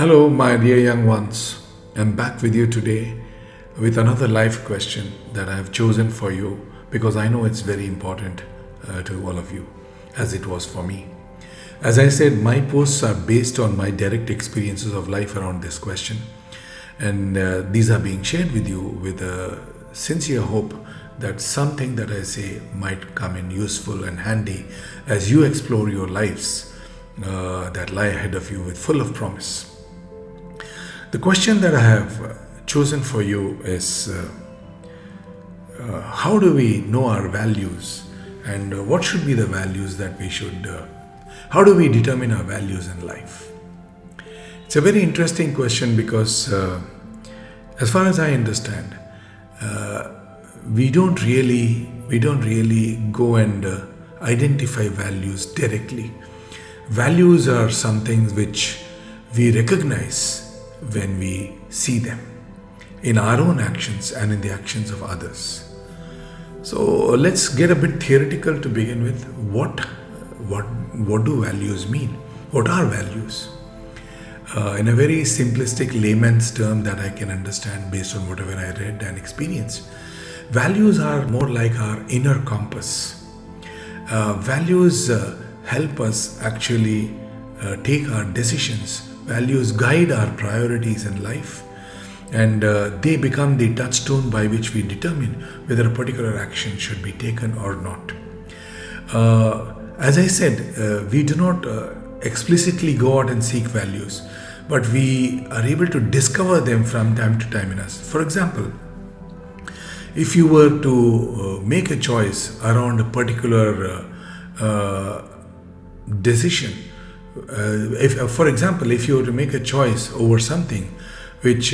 Hello, my dear young ones. I'm back with you today with another life question that I have chosen for you because I know it's very important to all of you, as it was for me. As I said, my posts are based on my direct experiences of life around this question, and these are being shared with you with a sincere hope that something that I say might come in useful and handy as you explore your lives that lie ahead of you with full of promise. The question that I have chosen for you is how do we know our values and what should be the values that we should, how do we determine our values in life? It's a very interesting question because as far as I understand, we don't really go and identify values directly. Values are some things which we recognize when we see them in our own actions and in the actions of others. So let's get a bit theoretical to begin with. What do values mean? What are values? In a very simplistic layman's term that I can understand based on whatever I read and experienced, values are more like our inner compass. Values help us actually take our decisions. Values guide our priorities in life, and they become the touchstone by which we determine whether a particular action should be taken or not. As I said, we do not explicitly go out and seek values, but we are able to discover them from time to time in us. For example, if you were to make a choice around a particular decision, for example, if you were to make a choice over something which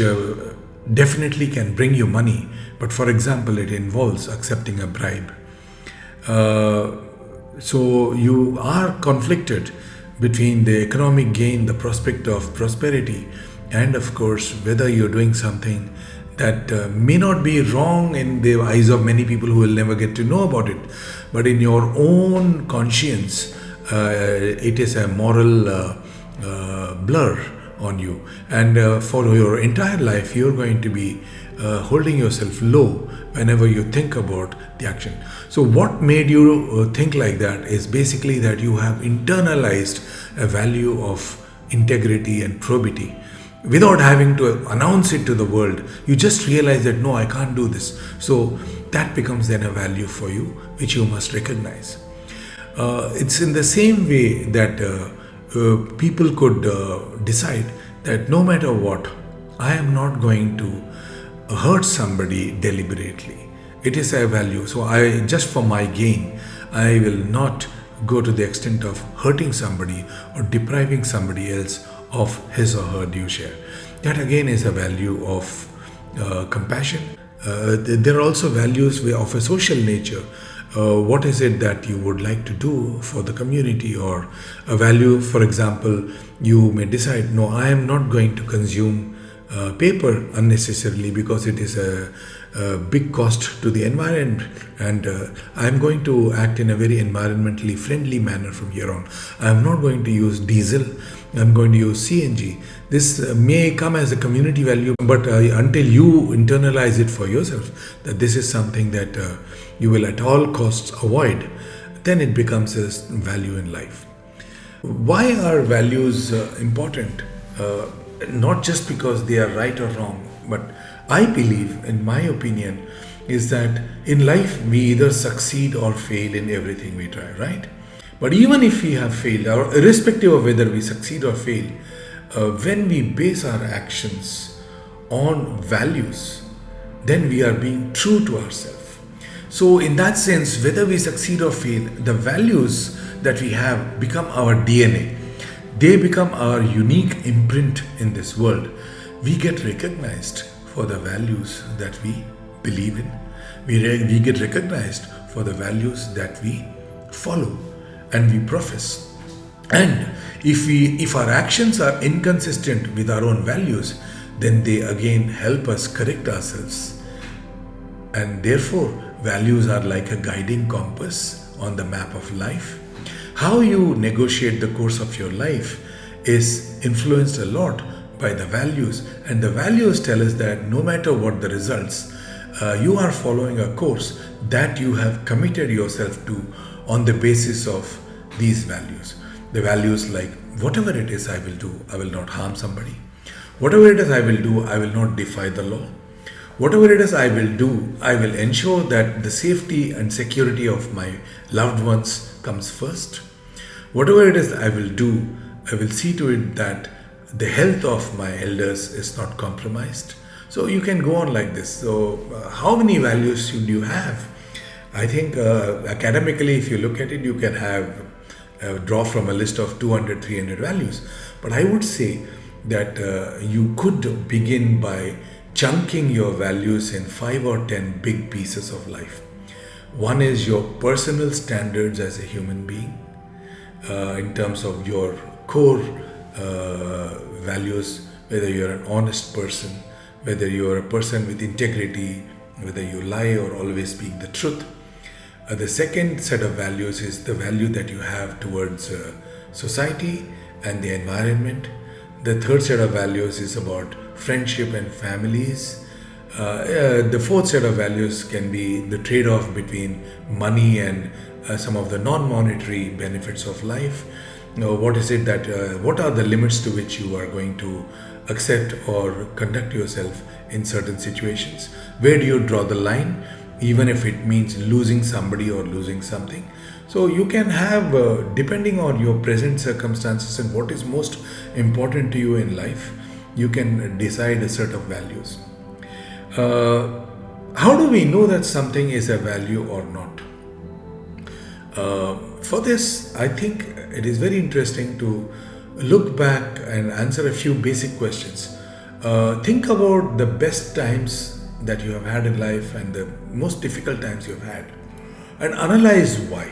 definitely can bring you money, but for example, it involves accepting a bribe. So you are conflicted between the economic gain, the prospect of prosperity, and of course, whether you're doing something that may not be wrong in the eyes of many people who will never get to know about it, but in your own conscience, it is a moral blur on you, and for your entire life you're going to be holding yourself low whenever you think about the action. So what made you think like that is basically that you have internalized a value of integrity and probity. Without having to announce it to the world, you just realize that no, I can't do this. So that becomes then a value for you, which you must recognize. It's in the same way that people could decide that no matter what, I am not going to hurt somebody deliberately. It is a value. So I, just for my gain, I will not go to the extent of hurting somebody or depriving somebody else of his or her due share. That again is a value of compassion. There are also values of a social nature. What is it that you would like to do for the community, or a value, for example, you may decide, no, I am not going to consume paper unnecessarily because it is a big cost to the environment, and I am going to act in a very environmentally friendly manner from here on. I am not going to use diesel, I am going to use CNG. This may come as a community value, but until you internalize it for yourself, that this is something that you will at all costs avoid, then it becomes a value in life. Why are values important? Not just because they are right or wrong, but I believe, in my opinion, is that in life we either succeed or fail in everything we try, right? But even if we have failed, or irrespective of whether we succeed or fail, when we base our actions on values, then we are being true to ourselves. So in that sense, whether we succeed or fail, the values that we have become our DNA. They become our unique imprint in this world. We get recognized for the values that we believe in. We get recognized for the values that we follow and we profess. And if our actions are inconsistent with our own values, then they again help us correct ourselves. And therefore, values are like a guiding compass on the map of life. How you negotiate the course of your life is influenced a lot by the values, and the values tell us that no matter what the results, you are following a course that you have committed yourself to on the basis of these values. The values like whatever it is I will do, I will not harm somebody. Whatever it is I will do, I will not defy the law. Whatever it is I will do, I will ensure that the safety and security of my loved ones comes first. Whatever it is I will do, I will see to it that the health of my elders is not compromised. So you can go on like this. So, how many values should you have? I think academically, if you look at it, you can have draw from a list of 200, 300 values. But I would say that you could begin by chunking your values in 5 or 10 big pieces of life. One is your personal standards as a human being, in terms of your core values, whether you're an honest person, whether you're a person with integrity, whether you lie or always speak the truth. The second set of values is the value that you have towards society and the environment. The third set of values is about friendship and families. The fourth set of values can be the trade-off between money and some of the non-monetary benefits of life. What is it that, what are the limits to which you are going to accept or conduct yourself in certain situations? Where do you draw the line, even if it means losing somebody or losing something? So you can have, depending on your present circumstances and what is most important to you in life, you can decide a set of values. How do we know that something is a value or not? For this, I think it is very interesting to look back and answer a few basic questions. Think about the best times that you have had in life and the most difficult times you have had, and analyze why.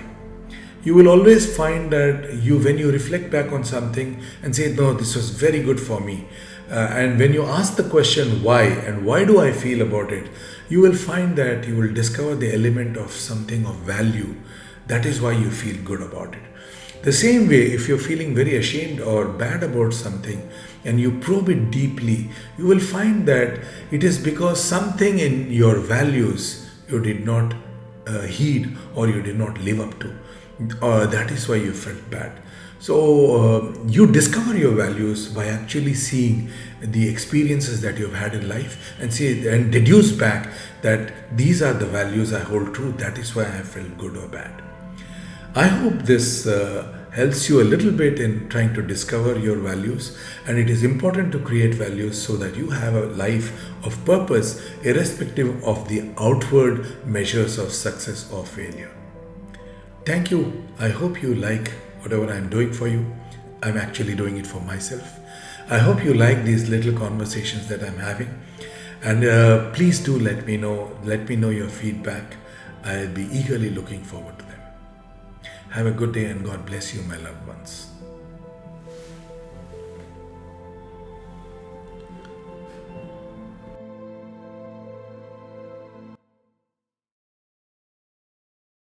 You will always find that when you reflect back on something and say, no, this was very good for me, and when you ask the question why and why do I feel about it, you will find that you will discover the element of something of value. That is why you feel good about it. The same way, if you're feeling very ashamed or bad about something and you probe it deeply, you will find that it is because something in your values you did not heed or you did not live up to. That is why you felt bad. So you discover your values by actually seeing the experiences that you've had in life and see and deduce back that these are the values I hold true. That is why I have felt good or bad. I hope this helps you a little bit in trying to discover your values, and it is important to create values so that you have a life of purpose irrespective of the outward measures of success or failure. Thank you. I hope you like whatever I'm doing for you. I'm actually doing it for myself. I hope you like these little conversations that I'm having, and please do let me know your feedback. I'll be eagerly looking forward to them. Have a good day and God bless you, my loved ones.